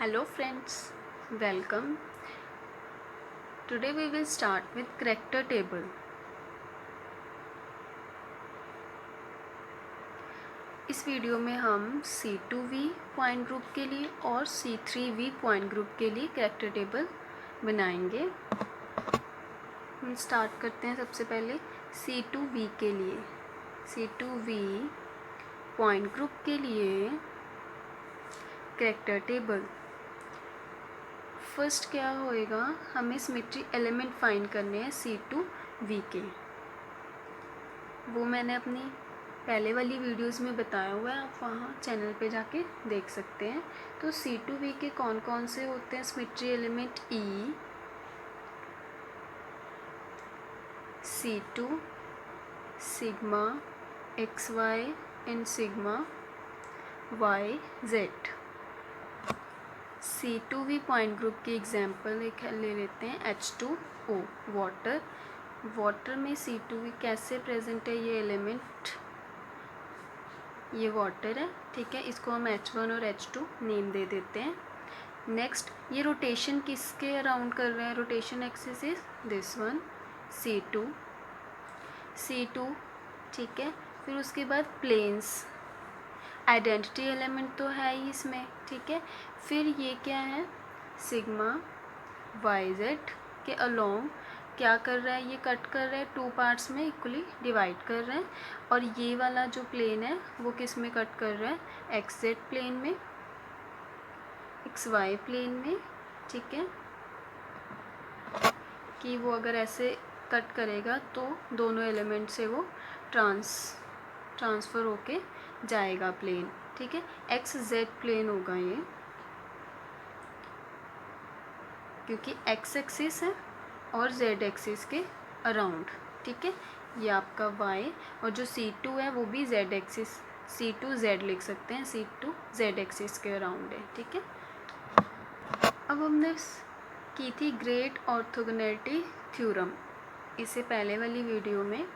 Hello friends, welcome. Today we will start with character table. इस video में हम C2V point group के लिए और C3V पॉइंट ग्रुप के लिए character टेबल बनाएंगे। हम स्टार्ट करते हैं सबसे पहले C2V के लिए। C2V पॉइंट ग्रुप के लिए character टेबल। फर्स्ट क्या होएगा, हमें सिमेट्री एलिमेंट फाइंड करने हैं C2V के। वो मैंने अपनी पहले वाली वीडियोस में बताया हुआ है, आप वहाँ चैनल पे जाके देख सकते हैं। तो C2V के कौन कौन से होते हैं symmetry element? E, C2, sigma XY and sigma YZ। C2V point group की एग्जांपल एक ले लेते हैं H2O वाटर। वाटर में C2V कैसे प्रेजेंट है? ये एलिमेंट, ये वाटर है, ठीक है। इसको हम H1 और H2 नेम दे देते हैं। नेक्स्ट, ये रोटेशन किसके अराउंड कर रहे हैं? Rotation axis is this one, C2, ठीक है। फिर उसके बाद प्लेन्स, आइडेंटिटी एलिमेंट तो है ही इसमें, ठीक है। फिर ये क्या है? सिग्मा YZ के अलोंग क्या कर रहा है? ये कट कर रहा है, टू पार्ट्स में इक्वली डिवाइड कर रहे हैं। और ये वाला जो प्लेन है वो किस में कट कर रहा है? XZ प्लेन में, XY प्लेन में, ठीक है। कि वो अगर ऐसे कट करेगा तो दोनों एलिमेंट से वो ट्रांसफ़र होके जाएगा प्लेन, ठीक है। XZ प्लेन होगा ये, क्योंकि X एक्सिस है और Z एक्सिस के अराउंड, ठीक है। ये आपका Y, और जो C2 है वो भी Z एक्सिस, C2Z लिख सकते हैं, C2 Z एक्सिस के अराउंड है, ठीक है। अब हमने की थी ग्रेट ऑर्थोगोनैलिटी थ्योरम। इससे पहले वाली वीडियो में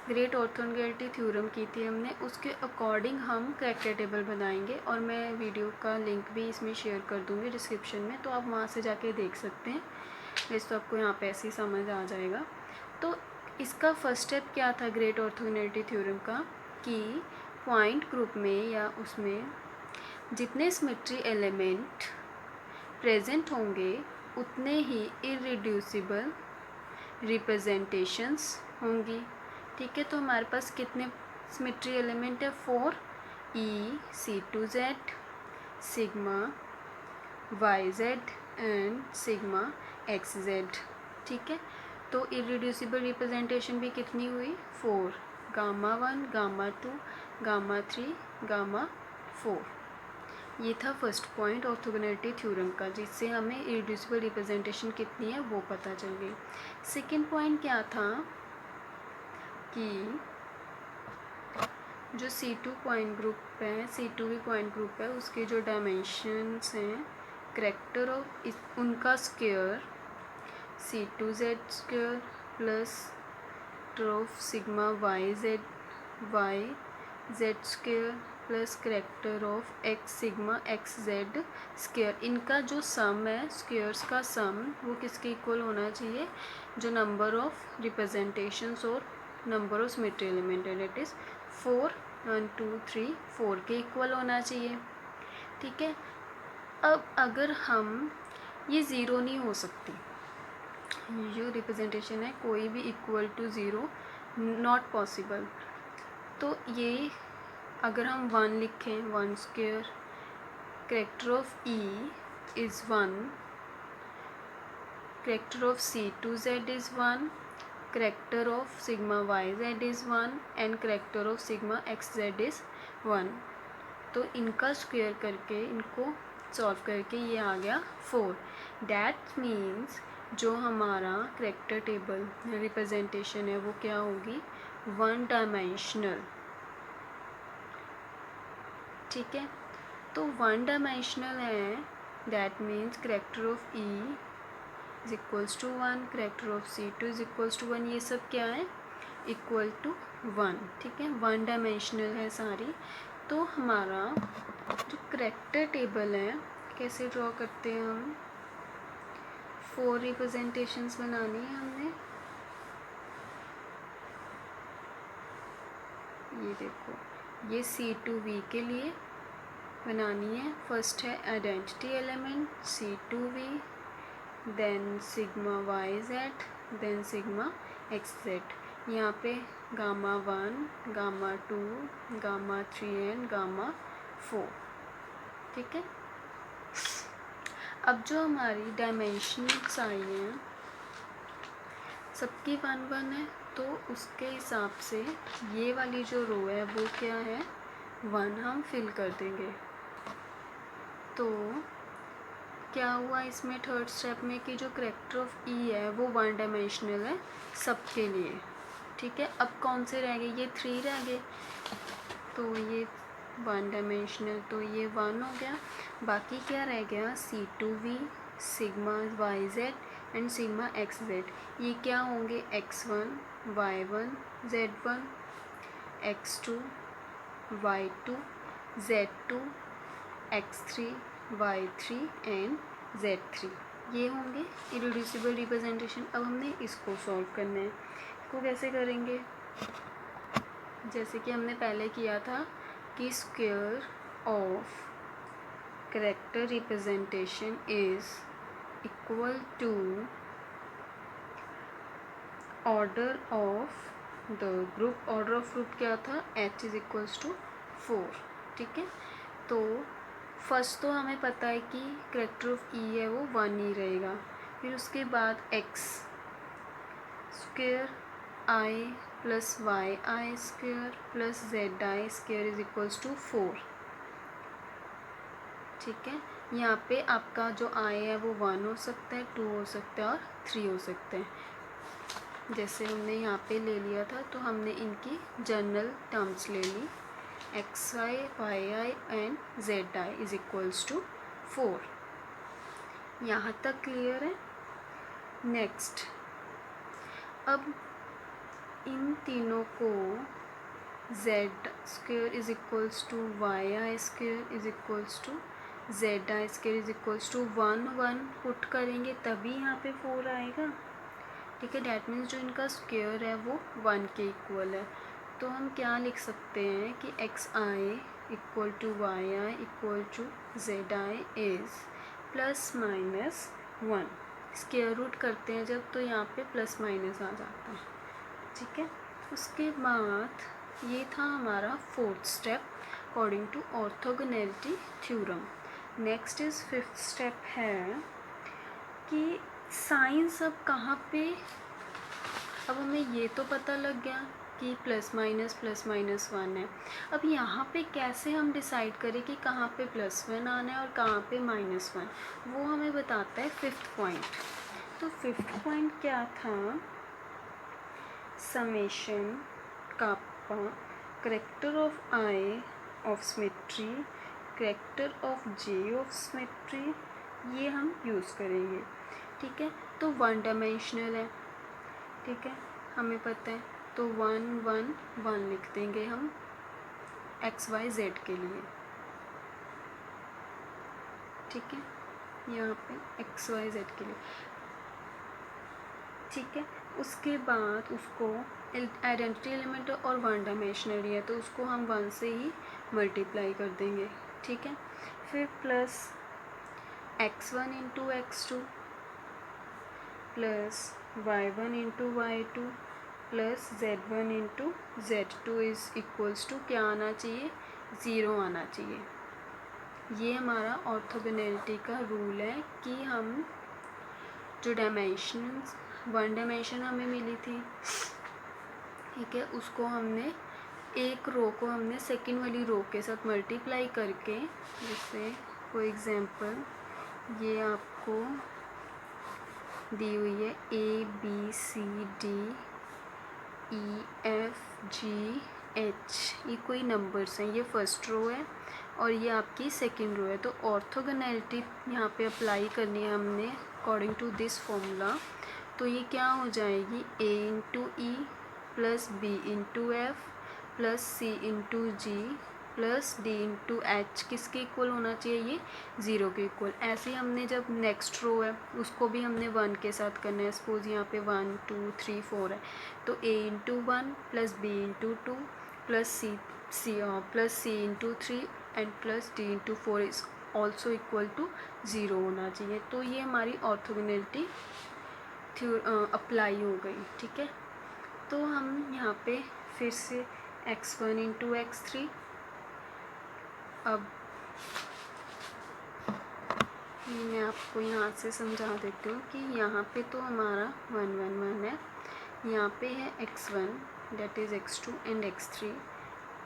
ग्रेट ऑर्थोगोनैलिटी थ्योरम की थी हमने, उसके अकॉर्डिंग हम कैरेक्टर टेबल बनाएंगे। और मैं वीडियो का लिंक भी इसमें शेयर कर दूँगी डिस्क्रिप्शन में, तो आप वहाँ से जाके देख सकते हैं। वैसे तो आपको यहाँ पे ऐसे ही समझ आ जाएगा। तो इसका फर्स्ट स्टेप क्या था ग्रेट ऑर्थोगोनैलिटी थ्योरम का? कि पॉइंट ग्रुप में या उसमें जितने सिमेट्री एलिमेंट प्रेजेंट होंगे उतने ही इररिड्यूसिबल रिप्रेजेंटेशंस होंगी, ठीक है। तो हमारे पास कितने सिमेट्री एलिमेंट है? 4, E, C2Z, sigma YZ and sigma XZ, ठीक है। तो इररिड्यूसिबल रिप्रेजेंटेशन भी कितनी हुई? 4, गामा 1, गामा 2, गामा 3, गामा 4। ये था फर्स्ट पॉइंट ऑर्थोगोनैलिटी थ्योरम का, जिससे हमें इररिड्यूसिबल रिप्रेजेंटेशन कितनी है वो पता चल गई। सेकेंड पॉइंट क्या था कि जो C2 पॉइंट ग्रुप है, C2V पॉइंट ग्रुप है, उसके जो डायमेंशंस हैं, करैक्टर ऑफ उनका square C2Z square plus of sigma YZ square plus character of X sigma XZ square. इनका जो सम है, स्क्वायर्स का सम, वो किसके इक्वल होना चाहिए? जो नंबर ऑफ रिप्रेजेंटेशंस और नंबर ऑफ सिमेट्री एलिमेंट है, डेट इज़ 4, 1 2 3 4 के इक्वल होना चाहिए, ठीक है। अब अगर हम ये ज़ीरो नहीं हो सकती, जो रिप्रेजेंटेशन है कोई भी equal to zero not possible. तो ये अगर हम 1 लिखें, 1 square, character of E is 1, character of C2Z is 1, character of sigma YZ is 1 and character of sigma XZ is 1। तो इनका स्क्वायर करके, इनको सॉल्व करके ये आ गया 4। डैट मीन्स जो हमारा करैक्टर टेबल रिप्रेजेंटेशन है वो क्या होगी? 1 डायमेंशनल, ठीक है। तो 1 डायमेंशनल है, that means character of E is equals to 1, character of C2 is equals to 1, ये सब क्या है? इक्वल टू 1, ठीक है। 1 डायमेंशनल है सारी। तो हमारा जो करैक्टर टेबल है, कैसे ड्रॉ करते हैं हम, 4 रिप्रेजेंटेशंस बनानी है हमने। ये देखो, ये C2V के लिए बनानी है। फर्स्ट है identity element C2V, then sigma YZ, then sigma XZ। यहाँ पे gamma 1, gamma 2, gamma 3 and gamma 4। ठीक है। अब जो हमारी डायमेंशंस आई हैं सबकी 1 1 है, तो उसके हिसाब से ये वाली जो रो है वो क्या है, 1 हम फिल कर देंगे। तो क्या हुआ इसमें थर्ड स्टेप में कि जो करेक्टर ऑफ ई है वो 1 डायमेंशनल है सबके लिए। ठीक है। अब कौन से रह गए, ये 3 रह गए, तो ये 1 डायमेंशनल, तो ये 1 हो गया। बाकी क्या रह गया, C2V, sigma YZ and sigma XZ। ये क्या होंगे, X1, Y1, Z1, X2, Y2, Z2, X3, Y3 and Z3। ये होंगे इरेड्यूसिबल रिप्रेजेंटेशन। अब हमने इसको सॉल्व करना है। इसको कैसे करेंगे, जैसे कि हमने पहले किया था कि square of character representation is equal to order of the group. Order of group क्या था, H इज इक्वल्स टू 4। ठीक है। तो फर्स्ट तो हमें पता है कि कैरेक्टर ऑफ ई है वो 1 ही रहेगा। फिर उसके बाद X square I plus YI square plus ZI square is equals to 4। ठीक है। यहाँ पे आपका जो I है वो 1 हो सकता है, 2 हो सकता है और 3 हो सकते हैं। जैसे हमने यहाँ पे ले लिया था तो हमने इनकी जनरल टर्म्स ले ली, XI, YI and ZI is equals to 4। यहाँ तक क्लियर है। नेक्स्ट, अब इन तीनों को Z square is equals to YI square is equals to ZI square is equals to 1 1 put करेंगे तभी यहाँ पे 4 आएगा। ठीक है। डैट मीन्स जो इनका स्क्वायर है वो 1 के इक्वल है। तो हम क्या लिख सकते हैं कि XI equal to YI equal to ZI is plus minus 1। Square root करते हैं जब, तो यहाँ पे प्लस माइनस आ जाता है। ठीक है। उसके बाद ये था हमारा fourth step according to orthogonality theorem. Next is fifth step है कि साइंस अब कहाँ पे, अब हमें ये तो पता लग गया कि प्लस माइनस 1 है। अब यहाँ पे कैसे हम डिसाइड करें कि कहाँ पे +1 आना है और कहाँ पे -1, वो हमें बताता है फिफ्थ पॉइंट। तो फिफ्थ पॉइंट क्या था, summation kappa character of I of symmetry, character of J of symmetry, ये हम यूज़ करेंगे। ठीक है। तो 1 डायमेंशनल है। ठीक है, हमें पता है, तो 1 1 1 लिख देंगे हम XYZ के लिए। ठीक है, यहाँ पे XYZ के लिए। ठीक है। उसके बाद उसको आइडेंटिटी एलिमेंट और 1 डायमेंशनल है तो उसको हम 1 से ही मल्टीप्लाई कर देंगे। ठीक है। फिर plus X1 into X2 plus Y1 into Y2 plus Z1 into Z2 is equals to क्या आना चाहिए, 0 आना चाहिए। ये हमारा ऑर्थोगोनैलिटी का रूल है कि हम जो डायमेंशंस 1 डायमेंशन हमें मिली थी, ठीक है, उसको हमने एक रो को हमने सेकंड वाली रो के साथ मल्टीप्लाई करके, जैसे फॉर एग्जांपल ये आपको दी हुई है ABCDEFGH, ये कोई नंबर्स हैं, ये फर्स्ट रो है और ये आपकी सेकंड रो है। तो ऑर्थोगोनैलिटी यहाँ पे अप्लाई करनी है हमने अकॉर्डिंग टू दिस फॉर्मूला। तो ये क्या हो जाएगी, A into E plus B into F plus C into G plus D into H किसके इक्वल होना चाहिए, ये 0 के इक्वल। ऐसे ही हमने जब नेक्स्ट रो है उसको भी हमने 1 के साथ करना है। सपोज यहाँ पे 1 2 3 4 है, तो a into 1 plus b into 2 plus C into 3 and plus d into 4 is also equal to 0 होना चाहिए। तो ये हमारी ऑर्थोगोनैलिटी अप्लाई हो गई, ठीक है। तो हम यहाँ पे फिर से x1 इंटू x3, अब मैं आपको यहाँ से समझा देती हूँ कि यहाँ पे तो हमारा 1 1 1 है, यहाँ पे है x1 that is x2 and x3,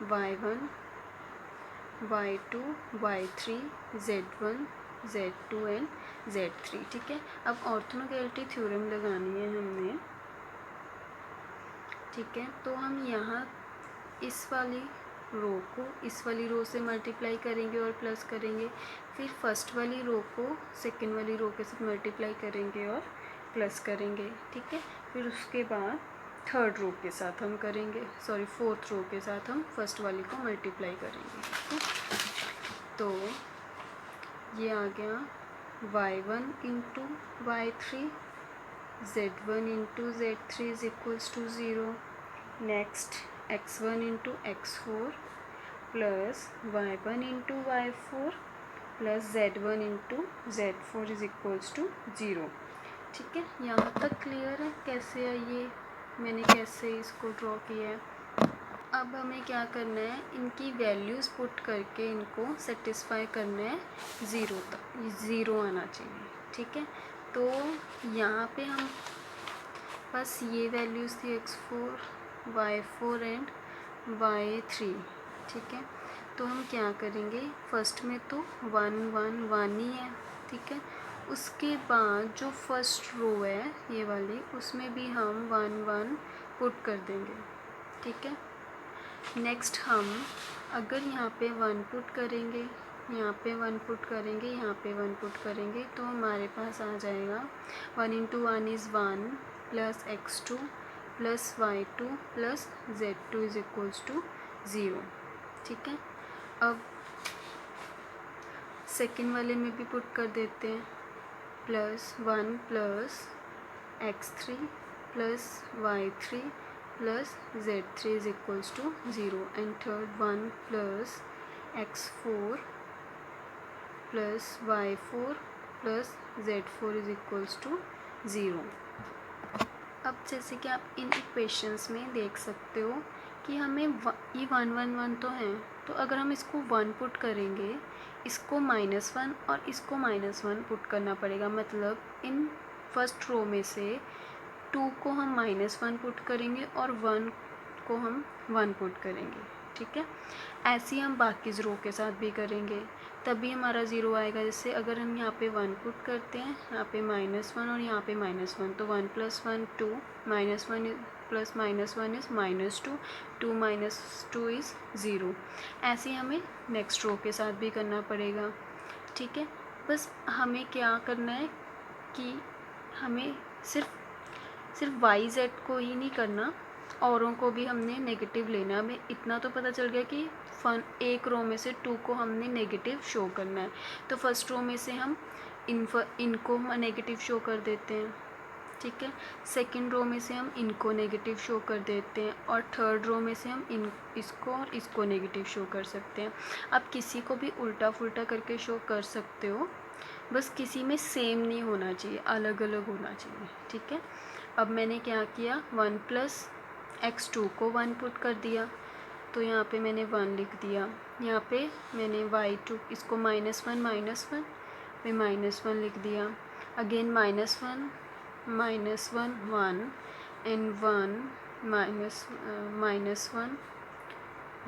y1 y2 y3 z1 z2 and z3, ठीक है। अब ऑर्थोगोनैलिटी थ्योरम लगानी है हमने, ठीक है। तो हम यहाँ इस वाली रो को इस वाली रो से मल्टीप्लाई करेंगे और प्लस करेंगे, फिर फर्स्ट वाली रो को सेकंड वाली रो के साथ मल्टीप्लाई करेंगे और प्लस करेंगे, ठीक है। फिर उसके बाद थर्ड रो के साथ हम करेंगे, सॉरी फोर्थ रो के साथ हम फर्स्ट वाली को मल्टीप्लाई करेंगे, ठीक है। तो ये आ गया y1 into y3 z1 into z3 is equals to 0। Next x1 into x4 plus y1 into y4 plus z1 into z4 is equals to 0, ठीक है। यहाँ तक क्लियर है कैसे है ये, मैंने कैसे इसको ड्रॉ किया है। अब हमें क्या करना है, इनकी वैल्यूज़ पुट करके इनको सेटिस्फाई करना है 0 तक, 0 आना चाहिए, ठीक है। तो यहाँ पे हम बस ये वैल्यूज़ थी x4 y4 एंड y3, ठीक है। तो हम क्या करेंगे, फर्स्ट में तो 1 1 1 ही है, ठीक है। उसके बाद जो फर्स्ट रो है ये वाली, उसमें भी हम 1 1 पुट कर देंगे, ठीक है। नेक्स्ट हम अगर यहाँ पे 1 पुट करेंगे, यहाँ पे 1 पुट करेंगे, यहाँ पे 1 पुट करेंगे, तो हमारे पास आ जाएगा 1 into 1 is 1 plus x2 plus y2 plus z2 is equals to 0, ठीक है। अब सेकेंड वाले में भी पुट कर देते हैं, plus 1 plus x3 plus y3 plus z3 is equals to 0 and third 1 plus x4 plus y4 plus z4 is equals to 0। अब जैसे कि आप इन इक्वेशंस में देख सकते हो कि हमें ये 1 1 1 तो हैं, तो अगर हम इसको 1 पुट करेंगे, इसको -1 और इसको -1 पुट करना पड़ेगा। मतलब इन फर्स्ट रो में से 2 को हम -1 पुट करेंगे और 1 को हम 1 पुट करेंगे, ठीक है। ऐसे ही हम बाकी रो के साथ भी करेंगे, तभी हमारा 0 आएगा। जैसे अगर हम यहाँ पे 1 पुट करते हैं, यहाँ पे -1 और यहाँ पे -1, तो 1 plus 1 2, -1 plus -1 is -2, 2 minus 2 is 0। ऐसे ही हमें नेक्स्ट रो के साथ भी करना पड़ेगा, ठीक है। बस हमें क्या करना है कि हमें सिर्फ YZ को ही नहीं करना, औरों को भी हमने नेगेटिव लेना। हमें इतना तो पता चल गया कि एक रो में से 2 को हमने नेगेटिव शो करना है, तो फर्स्ट रो में से हम इनको नेगेटिव शो कर देते हैं, ठीक है। सेकंड रो में से हम इनको नेगेटिव शो कर देते हैं और थर्ड रो में से हम इसको और इसको नेगेटिव शो कर सकते हैं। आप किसी को भी उल्टा फुल्टा करके शो कर सकते हो, बस किसी में सेम नहीं होना चाहिए, अलग अलग होना चाहिए, ठीक है। अब मैंने क्या किया, 1 प्लस x2 को 1 पुट कर दिया, तो यहाँ पे मैंने 1 लिख दिया। यहाँ पे मैंने y2 इसको -1 में -1 लिख दिया। Again -1 -1 1 and 1 -1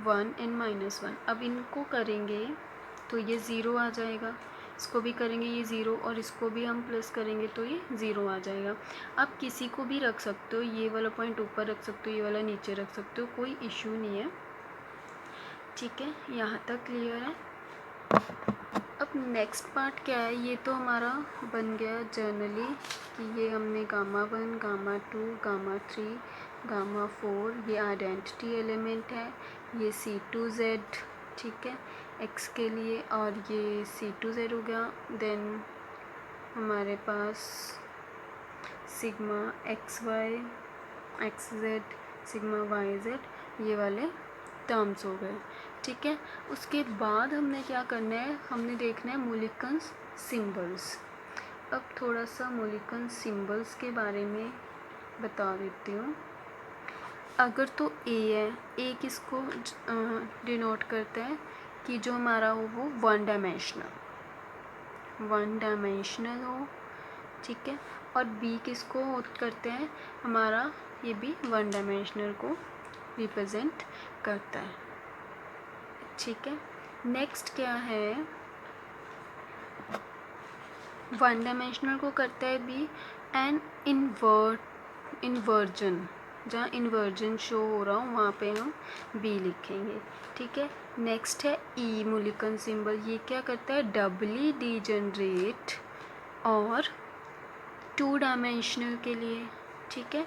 1 and -1। अब इनको करेंगे तो ये 0 आ जाएगा, इसको भी करेंगे ये 0 और इसको भी हम प्लस करेंगे तो ये 0 आ जाएगा। आप किसी को भी रख सकते हो, ये वाला पॉइंट ऊपर रख सकते हो, ये वाला नीचे रख सकते हो, कोई इशू नहीं है, ठीक है। यहाँ तक क्लियर है। अब नेक्स्ट पार्ट क्या है, ये तो हमारा बन गया जनरली कि ये हमने Γ1 Γ2 Γ3 Γ4 ये आइडेंटिटी एलिमेंट है, ये C2Z ठीक है, x के लिए, और ये C2Z हो गया। देन हमारे पास सिग्मा XZ सिग्मा YZ ये वाले टर्म्स हो गए। ठीक है, उसके बाद हमने क्या करना है, हमने देखना है मोलिकन्स सिंबल्स। अब थोड़ा सा मोलिकन सिंबल्स के बारे में बता देती हूँ। अगर तो ए है, ए किसको डिनोट करता है कि जो हमारा हो वो वन डायमेंशनल हो। ठीक है, और बी किसको करते हैं, हमारा ये भी वन डायमेंशनल को रिप्रेजेंट करता है। ठीक है, नेक्स्ट क्या है, वन डायमेंशनल को करता है बी एंड इन्वर्जन, जहाँ इन्वर्जन शो हो रहा हो वहाँ पे हम बी लिखेंगे। ठीक है, नेक्स्ट है ई मोलिकन सिंबल, ये क्या करता है, डबली डीजनरेट और टू डायमेंशनल के लिए। ठीक है,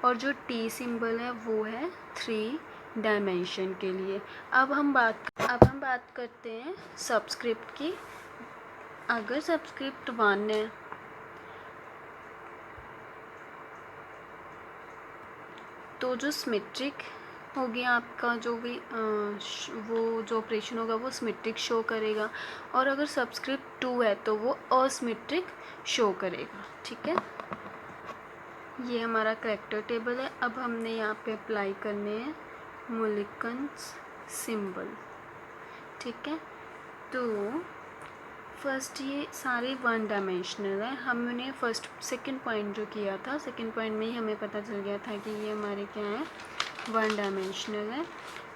और जो टी सिंबल है वो है थ्री डायमेंशन के लिए। अब हम बात करते हैं सबस्क्रिप्ट की। अगर सबस्क्रिप्ट 1 है तो जो सिमेट्रिक हो गया आपका, जो भी वो जो ऑपरेशन होगा वो सिमेट्रिक शो करेगा, और अगर सबस्क्रिप्ट 2 है तो वो असिमेट्रिक शो करेगा। ठीक है, ये हमारा करैक्टर टेबल है। अब हमने यहाँ पे अप्लाई करने हैं मोलिकन्स सिंबल। ठीक है, तो फर्स्ट ये सारे वन डायमेंशनल है। हमने फर्स्ट सेकंड पॉइंट जो किया था, सेकंड पॉइंट में ही हमें पता चल गया था कि ये हमारे क्या है, वन डायमेंशनल है।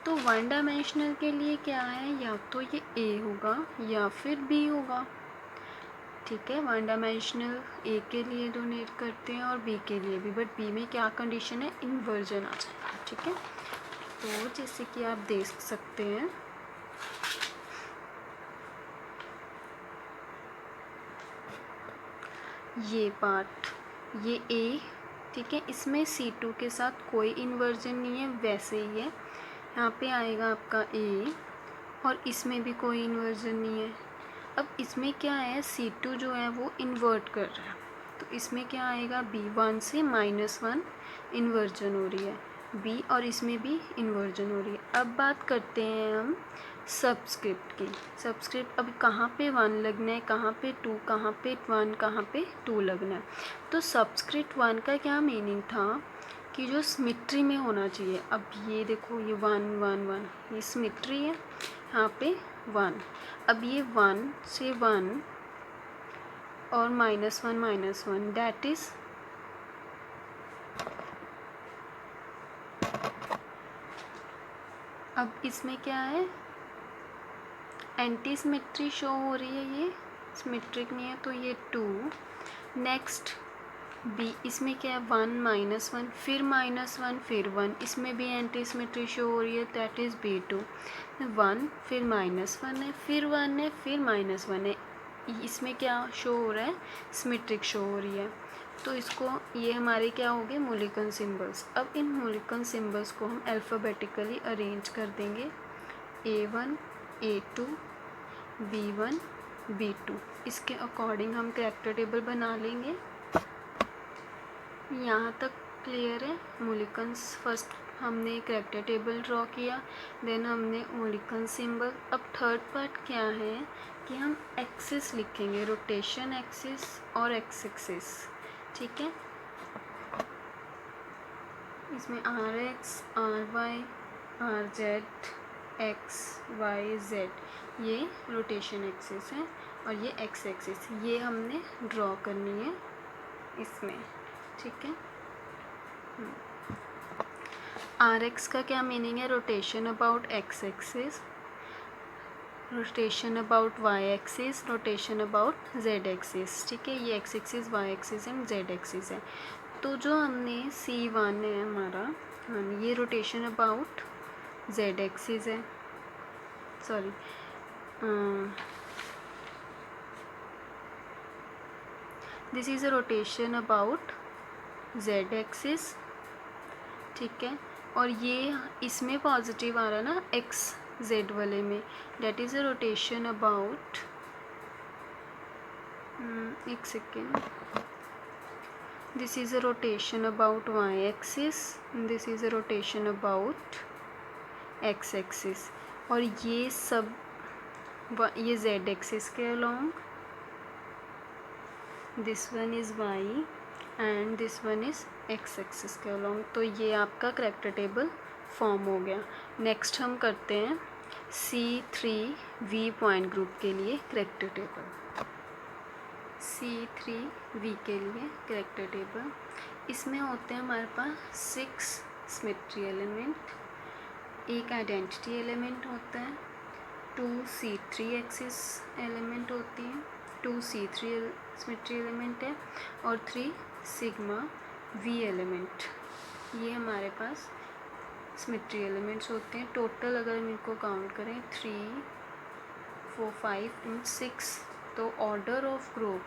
तो वन डायमेंशनल के लिए क्या है, या तो ये ए होगा या फिर बी होगा। ठीक है, वन डायमेंशनल ए के लिए डोनेट करते हैं और बी के लिए भी, बट बी में क्या कंडीशन है, इन्वर्जन आ जाएगा। ठीक है, तो जैसे कि आप देख सकते हैं ये पार्ट, ये ए, ठीक है, इसमें C2 के साथ कोई इन्वर्जन नहीं है, वैसे ही है। यहाँ पे आएगा आपका ए, और इसमें भी कोई इन्वर्जन नहीं है। अब इसमें क्या है, C2 जो है वो इन्वर्ट कर रहा है, तो इसमें क्या आएगा, B1 से -1 इन्वर्जन हो रही है बी, और इसमें भी इन्वर्जन हो रही है। अब बात करते हैं हम सबस्क्रिप्ट की। सबस्क्रिप्ट अब कहाँ पे 1 लगना है, कहाँ पे 2, कहाँ पे 1, कहाँ पे 2 लगना है। तो सबस्क्रिप्ट 1 का क्या मीनिंग था कि जो सिमेट्री में होना चाहिए। अब ये देखो, ये 1 1 1 ये सिमेट्री है, यहाँ पे 1। अब ये 1 से 1 और -1 दैट इज़ अब इसमें क्या है, एंटी सिमेट्री शो हो रही है, ये सिमेट्रिक नहीं है, तो ये 2। नेक्स्ट बी, इसमें क्या है, 1 -1 फिर -1 फिर 1, इसमें भी एंटी सिमेट्री शो हो रही है, दैट इज़ B2। 1 फिर -1 है, फिर 1 है, फिर -1 है, इसमें क्या शो हो रहा है, सिमेट्रिक शो हो रही है। तो इसको, ये हमारे क्या हो गए, मोलिकन सिंबल्स। अब इन मोलिकन सिंबल्स को हम अल्फ़ाबेटिकली अरेंज कर देंगे, A1 A2 B1 B2, इसके अकॉर्डिंग हम करैक्टर टेबल बना लेंगे। यहाँ तक क्लियर है। मोलिकन्स फर्स्ट हमने करैक्टर टेबल ड्रॉ किया, देन हमने मोलिकन सिंबल। अब थर्ड पार्ट क्या है कि हम एक्सिस लिखेंगे, रोटेशन एक्सिस और एक्स एक्सिस। ठीक है, इसमें RX RY RZ XYZ ये रोटेशन एक्सिस है, और ये एक्स एक्सिस ये हमने ड्रॉ करनी है इसमें। ठीक है, RX का क्या मीनिंग है, rotation about X axis, rotation about Y axis, rotation about Z axis. ठीक है, ये X axis, Y axis and Z axis है। तो जो हमने C1 है हमारा, ये रोटेशन अबाउट जेड एक्सिस है, sorry this is a rotation about Z axis. ठीक है, और ये इसमें पॉजिटिव आ रहा है ना, एक्स जेड वाले में, that is a rotation about, एक second, this is a rotation about Y axis, this is a rotation about X axis, और ये सब ये जेड एक्सिस के along, this one is Y and this one is X axis के along. तो ये आपका करैक्टर टेबल फॉर्म हो गया। नेक्स्ट हम करते हैं C3V पॉइंट ग्रुप के लिए करैक्टर टेबल। C3V के लिए करैक्टर टेबल, इसमें होते हैं हमारे पास 6 सिमेट्री एलिमेंट, एक आइडेंटिटी एलिमेंट होता है, 2 C3 एक्सिस एलिमेंट होती हैं, 2 C3 सिमेट्री एलिमेंट है, और 3 सिग्मा V एलिमेंट। ये हमारे पास सिमेट्री एलिमेंट्स होते हैं। टोटल अगर हम इनको काउंट करें 3 4 5 एंड 6, तो ऑर्डर ऑफ ग्रुप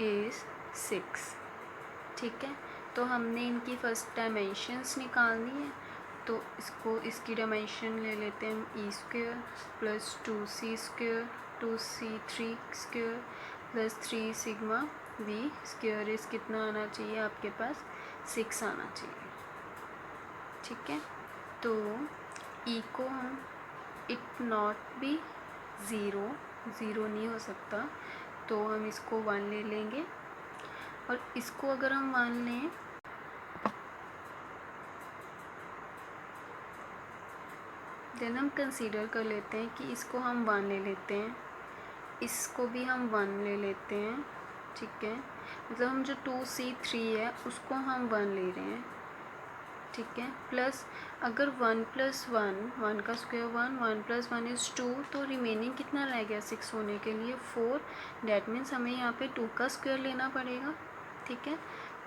इज़ 6। ठीक है, तो हमने इनकी फर्स्ट डायमेंशंस निकालनी है, तो इसकी डायमेंशन ले लेते हैं हम E² plus 2C² 2C3 square plus 3 sigma V square इस कितना आना चाहिए आपके पास 6 आना चाहिए। ठीक है, तो E को हम इट नॉट बी ज़ीरो नहीं हो सकता, तो हम इसको 1 ले लेंगे, और इसको अगर हम 1 लें देन हम कंसीडर कर लेते हैं कि इसको हम 1 ले लेते हैं, इसको भी हम 1 ले लेते हैं। ठीक है, मतलब हम जो 2C3 है उसको हम 1 ले रहे हैं। ठीक है, प्लस अगर 1 + 1 1 का स्क्वायर 1 1 + 1 इज़ 2, तो रिमेनिंग कितना रह गया 6 होने के लिए 4, डैट मीन्स हमें यहाँ पे 2 का स्क्वायर लेना पड़ेगा। ठीक है,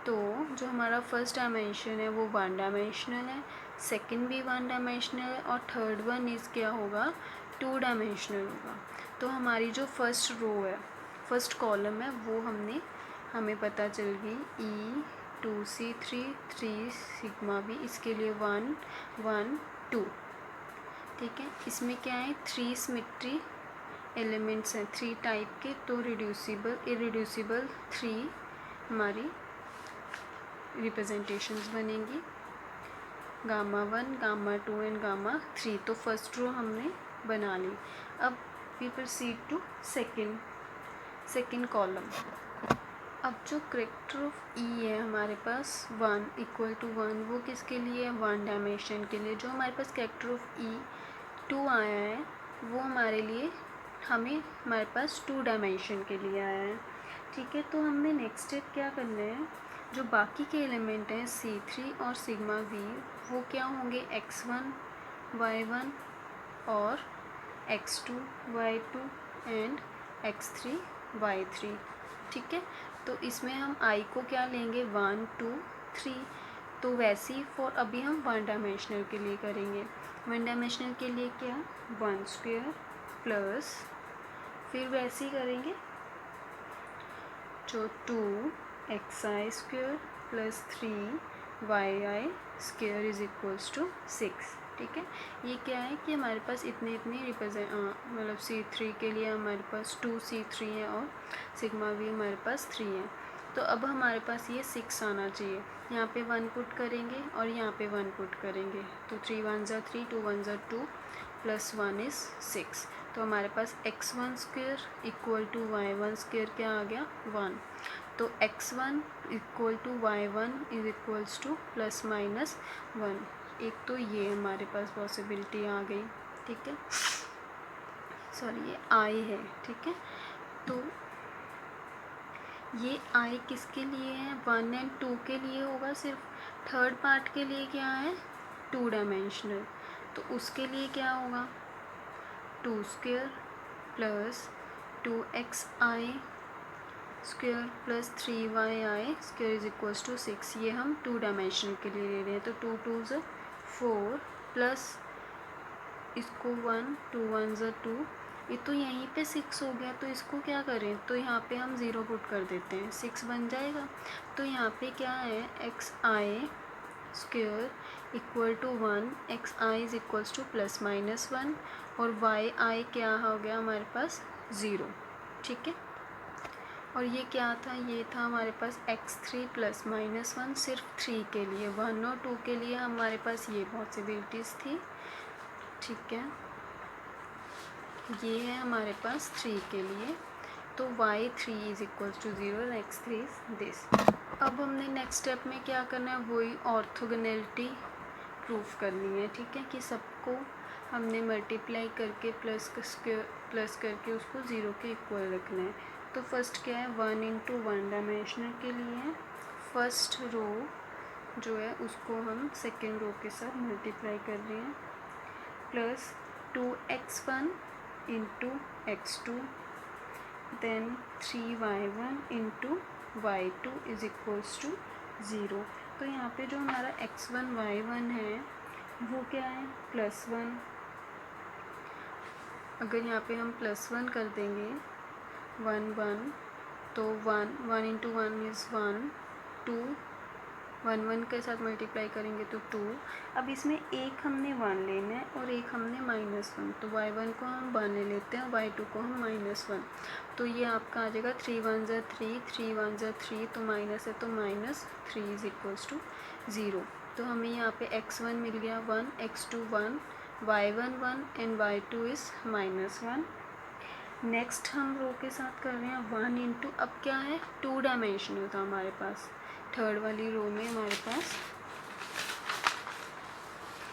तो जो हमारा फर्स्ट डायमेंशन है वो 1 डायमेंशनल है, सेकंड भी 1 डायमेंशनल है, और थर्ड वन इज़ क्या होगा 2 डायमेंशनल होगा। तो हमारी जो फर्स्ट रो है, फर्स्ट कॉलम है, वो हमें पता चल गई E2C3 3 सिग्मा V, इसके लिए 1 1 2। ठीक है, इसमें क्या है 3 सिमेट्री एलिमेंट्स हैं 3 टाइप के, तो इरेड्यूसिबल 3 हमारी रिप्रेजेंटेशंस बनेंगी, Γ1 Γ2 एंड Γ3। तो फर्स्ट रो हमने बना ली। अब we proceed to second column. अब जो करैक्टर ऑफ E है हमारे पास 1 = 1, वो किसके लिए है 1 डायमेंशन के लिए। जो हमारे पास करैक्टर ऑफ E 2 आया है वो हमारे पास 2 डायमेंशन के लिए आया है। ठीक है, तो हमने नेक्स्ट स्टेप क्या करना है, जो बाकी के एलिमेंट हैं C3 और सिग्मा V, वो क्या होंगे x1 y1 और x2 y2 and x3 y3। ठीक है, तो इसमें हम I को क्या लेंगे 1 2 3, तो वैसे ही अभी हम 1 डायमेंशनल के लिए करेंगे। 1 डायमेंशनल के लिए क्या 1² प्लस, फिर वैसे ही करेंगे जो 2xi² प्लस 3yi² = 6। ठीक है, ये क्या है कि हमारे पास इतने मतलब C3 के लिए हमारे पास 2C3 है और सिग्मा V हमारे पास 3 है। तो अब हमारे पास ये 6 आना चाहिए। यहाँ पे 1 पुट करेंगे और यहाँ पे 1 पुट करेंगे, तो 3 1 = 3 2 1 = 2 प्लस 1 इज़ 6। तो हमारे पास x1² = y1² क्या आ गया 1। तो x1 = y1 = ±1। एक तो ये हमारे पास पॉसिबिलिटी आ गई। ठीक है, सॉरी ये I है। ठीक है, तो ये I किसके लिए है 1 एंड 2 के लिए होगा सिर्फ। थर्ड पार्ट के लिए क्या है 2 डायमेंशनल, तो उसके लिए क्या होगा 2² प्लस 2xi² प्लस 3yi² = 6। ये हम 2 डायमेंशनल के लिए ले रहे हैं, तो 2 2 = 4 प्लस इसको 1 2 1 = 2, ये तो यहीं पे 6 हो गया। तो इसको क्या करें, तो यहाँ पे हम 0 पुट कर देते हैं, 6 बन जाएगा। तो यहाँ पे क्या है xi² square equal to 1, x i is equals to plus minus 1 और वाई आई क्या हो गया हमारे पास 0, ठीक है। और ये क्या था, ये था हमारे पास x3 प्लस माइनस 1 सिर्फ 3 के लिए, 1 और 2 के लिए हमारे पास ये पॉसिबिलिटीज़ थी, ठीक है। ये है हमारे पास 3 के लिए, तो y3 इज इक्वल्स टू 0 और x3 इज दिस। अब हमने नेक्स्ट स्टेप में क्या करना है, वही ऑर्थोगोनैलिटी प्रूफ करनी है, ठीक है, कि सबको हमने मल्टीप्लाई करके प्लस करके उसको 0 के इक्वल रखना है। तो फर्स्ट क्या है, 1 इंटू 1 डायमेंशनल के लिए फर्स्ट रो जो है उसको हम सेकेंड रो के साथ मल्टीप्लाई कर रहे हैं, plus 2x1 into x2 then 3y1 into y2 is equals to 0। तो यहाँ पे जो हमारा x1 y1 है वो क्या है, +1। अगर यहाँ पे हम +1 कर देंगे 1 1, तो 1 इंटू 1 इज़ 1, 2 1 1 के साथ मल्टीप्लाई करेंगे तो 2। अब इसमें एक हमने 1 लेना है और एक हमने -1, तो y1 को हम 1 ले लेते हैं, y2 को हम -1। तो ये आपका आ जाएगा 3 1 ज़ा 3, 3 1 ज़ा 3, तो माइनस है तो -3 इज इक्वल्स टू 0। तो हमें यहाँ पे x1 मिल गया 1, x2 1, y1 1 and y2 is -1। Next हम रो के साथ कर रहे हैं 1 इंटू, अब क्या है 2 डायमेंशनल था हमारे पास, थर्ड वाली रो में हमारे पास,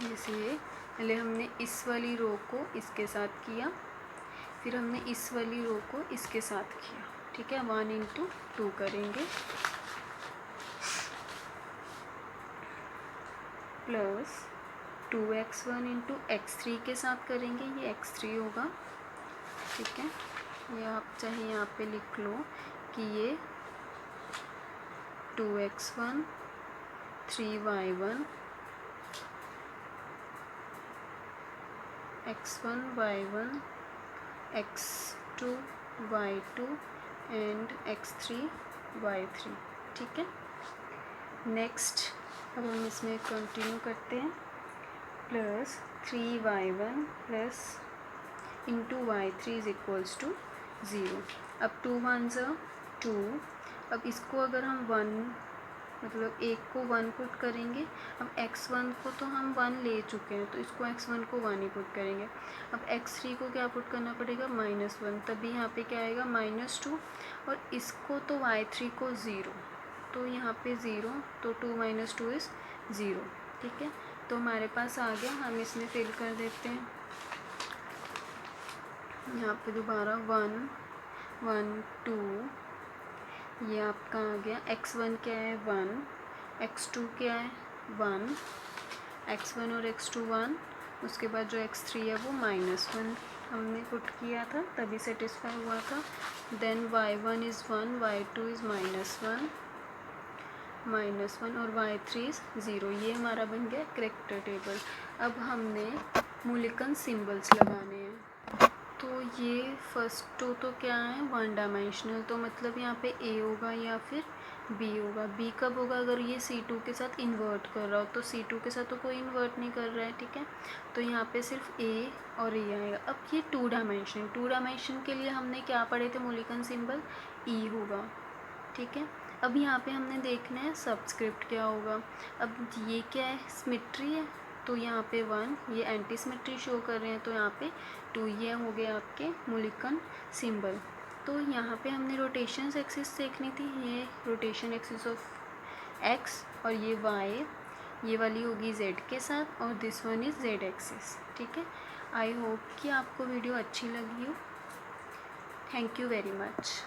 इसलिए पहले हमने इस वाली रो को इसके साथ किया, फिर हमने इस वाली रो को इसके साथ किया, ठीक है। 1 इंटू 2 करेंगे प्लस 2x1 इंटू x3 के साथ करेंगे, ये x3 होगा, ठीक है। ये आप चाहे यहाँ पे लिख लो कि ये 2x1 3y1 x1 y1 x2 y2 and x3 y3, ठीक है। नेक्स्ट अब हम इसमें कंटिन्यू करते हैं, plus 3y1 plus into y3 is equals to 0। अब 2 1 ज़ा 2, अब इसको अगर हम 1 मतलब एक को 1 पुट करेंगे, अब x1 को तो हम 1 ले चुके हैं तो इसको x1 को 1 ही पुट करेंगे। अब x3 को क्या पुट करना पड़ेगा, -1, तभी यहाँ पे क्या आएगा -2, और इसको तो y3 को 0, तो यहाँ पे 0, तो 2 - 2 इज़ 0, ठीक है। तो हमारे पास आ गया, हम इसमें फिल कर देते हैं, यहाँ पे दोबारा 1 1 2, ये आपका आ गया, x1 क्या है 1, x2 क्या है 1, x1 और x2 1, उसके बाद जो x3 है वो -1 हमने पुट किया था तभी सेटिस्फाई हुआ था। Then y1 is 1, y2 is -1 और y3 इज़ 0। ये हमारा बन गया करैक्टर टेबल। अब हमने मूलिकन सिंबल्स लगाने हैं, तो ये फर्स्ट टू तो क्या है 1 डायमेंशनल, तो मतलब यहाँ पे A होगा या फिर B होगा। B कब होगा, अगर ये C2 के साथ इन्वर्ट कर रहा हो, तो C2 के साथ तो कोई इन्वर्ट नहीं कर रहा है, ठीक है। तो यहाँ पे सिर्फ A और E आएगा। अब ये 2 डायमेंशन के लिए हमने क्या पढ़े थे, मूलिकन सिंबल E होगा, ठीक है। अब यहाँ पे हमने देखना है सबस्क्रिप्ट क्या होगा। अब ये क्या है, सिमेट्री है, तो यहाँ पे 1, ये एंटी सिमेट्री शो कर रहे हैं, तो यहाँ पे 2, ये हो गए आपके मूलिकन सिंबल। तो यहाँ पे हमने रोटेशन एक्सिस देखनी थी, ये रोटेशन एक्सिस ऑफ x और ये y, ये वाली होगी z के साथ और this one is z axis, ठीक है। आई होप कि आपको वीडियो अच्छी लगी हो। Thank you very much.